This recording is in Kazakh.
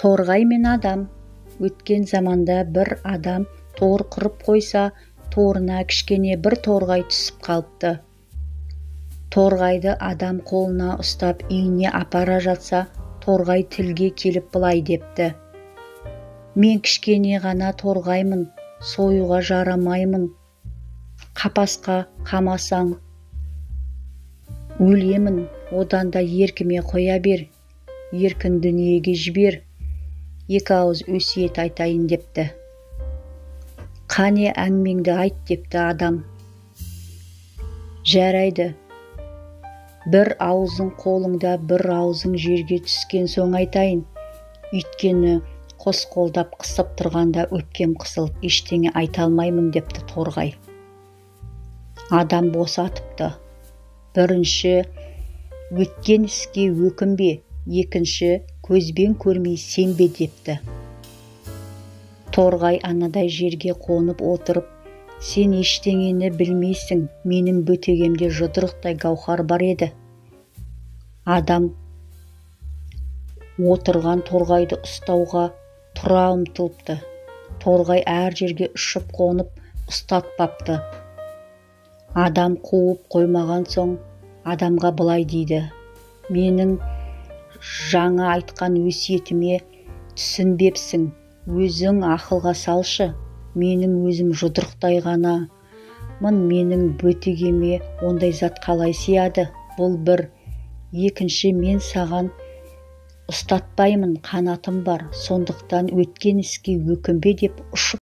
Торғай мен адам. Өткен заманда бір адам тор құрып қойса, торына кішкене бір торғай түсіп қалыпты. Торғайды адам қолына ұстап үйіне апара жатса, торғай тілге келіп былай депті: «Мен кішкене ғана торғаймын, союға жарамаймын. Қапасқа қамасаң өлемін, одан да еркіме қоя бер, еркін дүниеге жібер. Екі ауыз өсиет айтайын» депті. «Қане әңгімеңді айт» депті адам. «Жарайды, бір аузың қолыңда, бір аузың жерге түскен соң айтайын. Өйткені қос қолдап қысып тұрғанда өпкем қысылып, ештеңе айта алмаймын» депті торғай. Адам босатыпты. Бірінші, өткен іске өкінбе, екінші, көзбен көрмей сенбе депті. Торғай анадай жерге қонып отырып: «Сен ештеңені білмейсің, менің бөтегемде жұдырықтай гауһар бар еді». Адам отырған торғайды ұстауға тұра ұмтылыпты. Торғай әр жерге ұшып қонып ұстатпапты. Адам қуып қоймаған соң адамға былай дейді: «Менің жаңа айтқан өсиетіме түсінбепсің, өзің ақылға салшы. Менің өзім жұдырықтай ғана менің бөтегеме ондай зат қалай сияды? Бұл бір. Екінші, мен саған ұстатпаймын, қанатым бар, сондықтан өткен іске өкінбе» деп ұшып